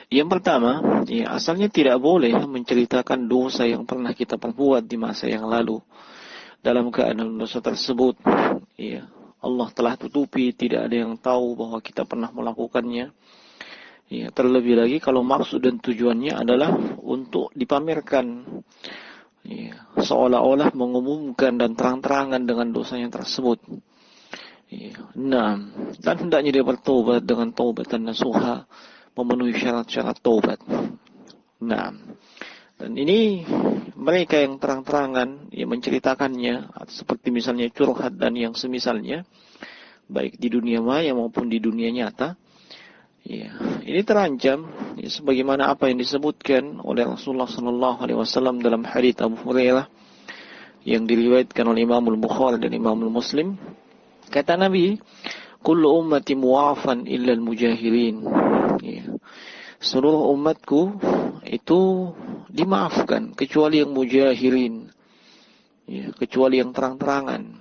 Yang pertama, ya, asalnya tidak boleh menceritakan dosa yang pernah kita perbuat di masa yang lalu. Dalam keadaan dosa tersebut, ya, Allah telah tutupi, tidak ada yang tahu bahwa kita pernah melakukannya. Ya, terlebih lagi kalau maksud dan tujuannya adalah untuk dipamerkan, ya, seolah-olah mengumumkan dan terang-terangan dengan dosanya tersebut. Ya. Nah, dan hendaknya dia bertobat dengan taubatan nasuha, memenuhi syarat-syarat taubat. Nah, dan ini mereka yang terang-terangan yang menceritakannya, seperti misalnya curhat dan yang semisalnya, baik di dunia maya maupun di dunia nyata, ya, ini terancam, ya, sebagaimana apa yang disebutkan oleh Rasulullah Sallallahu Alaihi Wasallam dalam hadits Abu Hurairah yang diriwayatkan oleh Imam Al-Bukhari dan Imam Muslim. Kata Nabi, kullu ummati mu'afan illa al-mujahirin. Ya. Seluruh umatku itu dimaafkan kecuali yang mujahirin. Ya, kecuali yang terang-terangan.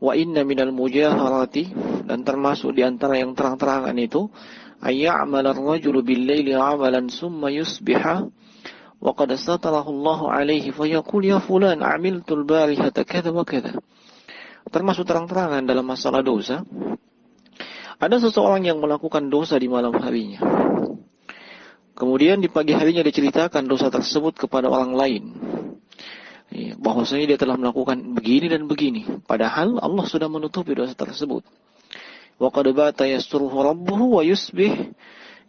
Wa inna minal mujaharati, dan termasuk di antara yang terang-terangan itu, ayya'mal ar-rajulu bil-laili 'amalan summa yusbiha wa qad satarahu Allah 'alaihi fa yaqul ya fulan 'amiltu al-barihata kadza wa kadza. Termasuk terang-terangan dalam masalah dosa, ada seseorang yang melakukan dosa di malam harinya. Kemudian di pagi harinya diceritakan dosa tersebut kepada orang lain. Bahwasanya dia telah melakukan begini dan begini. Padahal Allah sudah menutupi dosa tersebut. Wa qad bata yasturuhu rabbuhu wa yusbih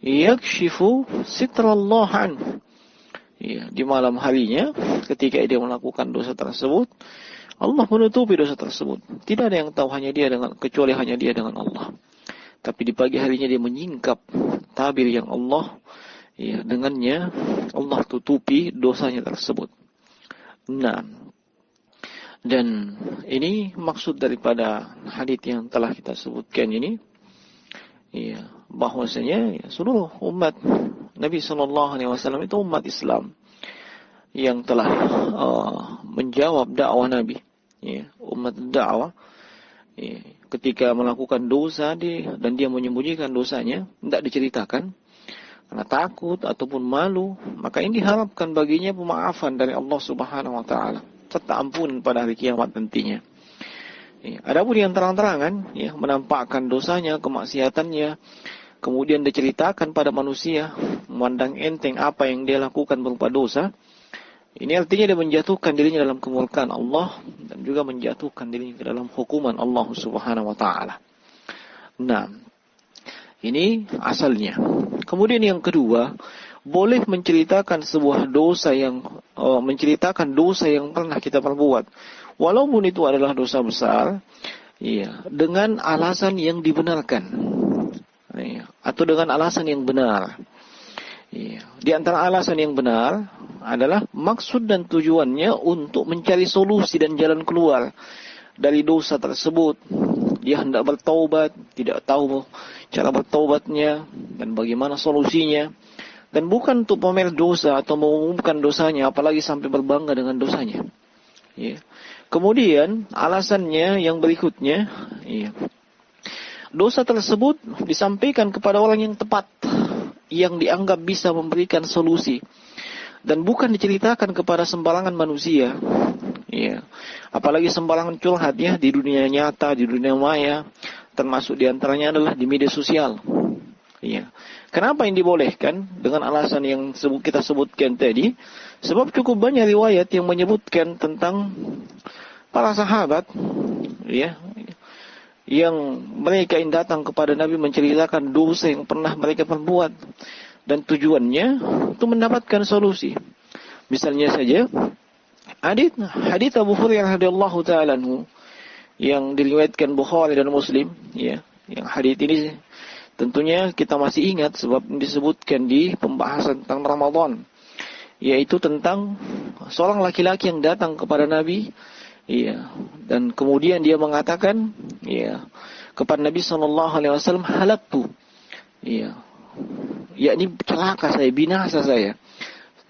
yakshifu sitrallah an. Ya, di malam harinya ketika dia melakukan dosa tersebut, Allah menutupi dosa tersebut. Tidak ada yang tahu kecuali hanya dia dengan Allah. Tapi di pagi harinya dia menyingkap tabir yang Allah, ya, dengannya Allah tutupi dosanya tersebut. Nah, dan ini maksud daripada hadits yang telah kita sebutkan ini, ya, bahwasanya ya, seluruh umat Nabi Sallallahu Alaihi Wasallam itu umat Islam yang telah menjawab dakwah Nabi, ya, umat dakwah, ya, ketika melakukan dosa dan dia menyembunyikan dosanya, tidak diceritakan karena takut ataupun malu, maka ini diharapkan baginya pemaafan dari Allah Subhanahu Wa Taala serta ampunan pada hari kiamat nantinya. Ya, adapun yang terang-terangan, ya, menampakkan dosanya, kemaksiatannya, kemudian diceritakan pada manusia, memandang enteng apa yang dia lakukan berupa dosa. Ini artinya dia menjatuhkan dirinya dalam kemurkaan Allah dan juga menjatuhkan dirinya ke dalam hukuman Allah Subhanahu Wa Taala. Nah, ini asalnya. Kemudian yang kedua, boleh menceritakan sebuah dosa menceritakan dosa yang pernah kita perbuat, walaupun itu adalah dosa besar, ya, dengan alasan yang dibenarkan, ya, atau dengan alasan yang benar. Ya, di antara alasan yang benar adalah maksud dan tujuannya untuk mencari solusi dan jalan keluar dari dosa tersebut. Dia hendak bertaubat, tidak tahu cara bertaubatnya dan bagaimana solusinya. Dan bukan untuk pamer dosa atau mengumumkan dosanya, apalagi sampai berbangga dengan dosanya. Ya. Kemudian alasannya yang berikutnya, ya, dosa tersebut disampaikan kepada orang yang tepat, yang dianggap bisa memberikan solusi, dan bukan diceritakan kepada sembarangan manusia, ya, apalagi sembarangan curhat, ya, di dunia nyata, di dunia maya, termasuk diantaranya adalah di media sosial. Ya. Kenapa yang dibolehkan? Dengan alasan yang kita sebutkan tadi, sebab cukup banyak riwayat yang menyebutkan tentang para sahabat, ya, yang mereka yang datang kepada Nabi menceritakan dosa yang pernah mereka perbuat, dan tujuannya untuk mendapatkan solusi. Misalnya saja hadits Abu Hurairah radhiyallahu taala anhu yang diriwayatkan Bukhari dan Muslim, ya, yang hadits ini tentunya kita masih ingat sebab disebutkan di pembahasan tentang Ramadan, yaitu tentang seorang laki-laki yang datang kepada Nabi, ya, dan kemudian dia mengatakan, ya, kepada Nabi SAW, halaktu, ya, yakni celaka saya, binasa saya.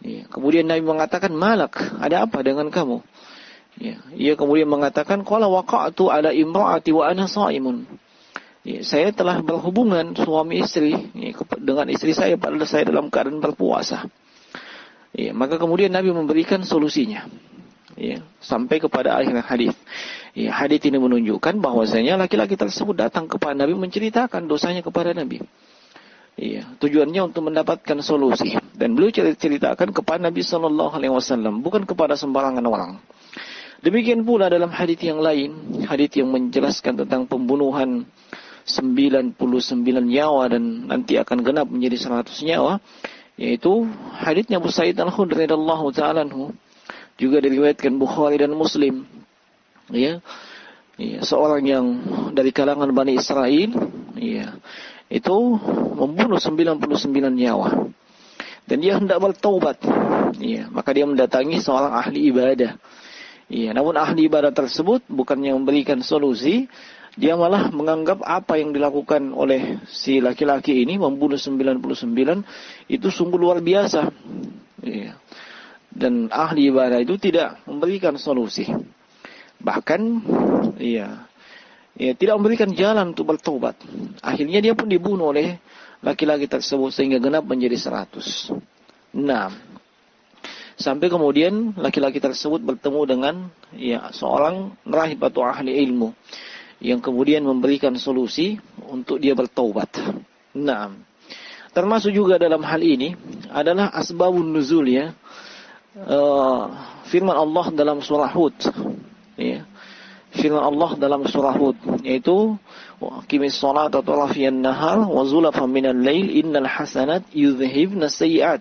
Ya, kemudian Nabi mengatakan, malak, ada apa dengan kamu? Ya, ia kemudian mengatakan, qala waqa'tu ala imra'ati wa ana sha'imun. ya, saya telah berhubungan suami istri ya, dengan istri saya padahal saya dalam keadaan berpuasa. Ya, maka kemudian Nabi memberikan solusinya. Ya, sampai kepada akhir hadis. Ya, hadis ini menunjukkan bahwasanya laki-laki tersebut datang kepada Nabi menceritakan dosanya kepada Nabi. Iya, tujuannya untuk mendapatkan solusi. Dan beliau ceritakan kepada Nabi Sallallahu Alaihi Wasallam, bukan kepada sembarangan orang. Demikian pula dalam hadis yang lain, hadis yang menjelaskan tentang pembunuhan 99 nyawa dan nanti akan genap menjadi 100 nyawa, yaitu hadisnya Abu Sa'id Al-Khudri radhiyallahu ta'ala anhu, juga diriwayatkan Bukhari dan Muslim. Ya, seorang yang dari kalangan Bani Israel, ya, itu membunuh 99 nyawa. Dan dia hendak bertaubat. Ya, maka dia mendatangi seorang ahli ibadah. Ya, namun ahli ibadah tersebut bukannya memberikan solusi, dia malah menganggap apa yang dilakukan oleh si laki-laki ini membunuh 99 itu sungguh luar biasa. Ya. Dan ahli ibadah itu tidak memberikan solusi. Bahkan ya tidak memberikan jalan untuk bertobat. Akhirnya dia pun dibunuh oleh laki-laki tersebut sehingga genap menjadi 100. Nah, sampai kemudian laki-laki tersebut bertemu dengan seorang rahib atau ahli ilmu yang kemudian memberikan solusi untuk dia bertaubat. Nah, termasuk juga dalam hal ini adalah asbabun nuzul ya. Firman Allah dalam surah Hud, ya. Firman Allah dalam surah Hud yaitu qimis sholata tarafiyan nahar wa zulafan minal lail innal hasanat yudhhibna sayyi'at.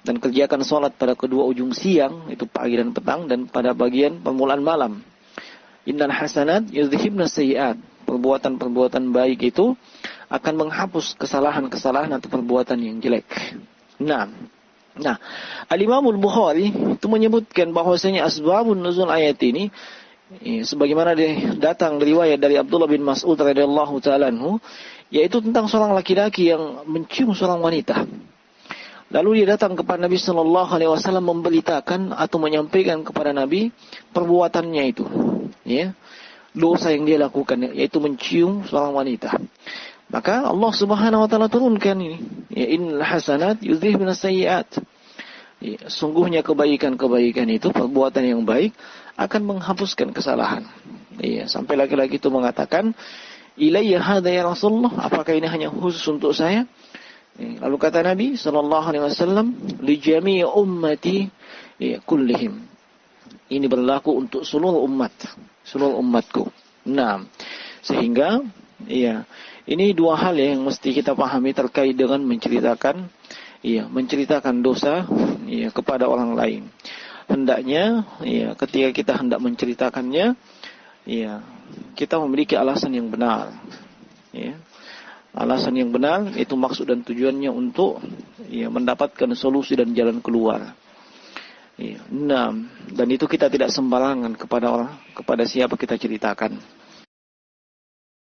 Dan kerjakan salat pada kedua ujung siang, itu pagi dan petang, dan pada bagian permulaan malam. Innal hasanat yudhhibna sayyi'at. Perbuatan-perbuatan baik itu akan menghapus kesalahan-kesalahan atau perbuatan yang jelek. Nah, Al-Imam Al-Bukhari itu menyebutkan bahwasanya asbabun nuzul ayat ini sebagaimana datang riwayat dari Abdullah bin Mas'ud radhiyallahu ta'ala anhu, yaitu tentang seorang laki-laki yang mencium seorang wanita. Lalu dia datang kepada Nabi sallallahu alaihi wasallam memberitakan atau menyampaikan kepada Nabi perbuatannya itu, ya. Dosa yang dia lakukan yaitu mencium seorang wanita. Maka Allah Subhanahu wa taala turunkan ini, ya, innal hasanat yudhhibna sayyi'at. Ya, sungguhnya kebaikan-kebaikan itu, perbuatan yang baik akan menghapuskan kesalahan. Ya, sampai laki-laki itu mengatakan, "Ilayya hadza ya Rasulullah, apakah ini hanya khusus untuk saya?" Ya, lalu kata Nabi sallallahu alaihi wasallam, "Li jami'i ummati ya, kullihim." Ini berlaku untuk seluruh umatku. Nah, sehingga ya, ini dua hal yang mesti kita pahami terkait dengan menceritakan dosa kepada orang lain. Hendaknya ketika kita hendak menceritakannya, kita memiliki alasan yang benar. Alasan yang benar itu maksud dan tujuannya untuk mendapatkan solusi dan jalan keluar. Nah, dan itu kita tidak sembarangan kepada siapa kita ceritakan.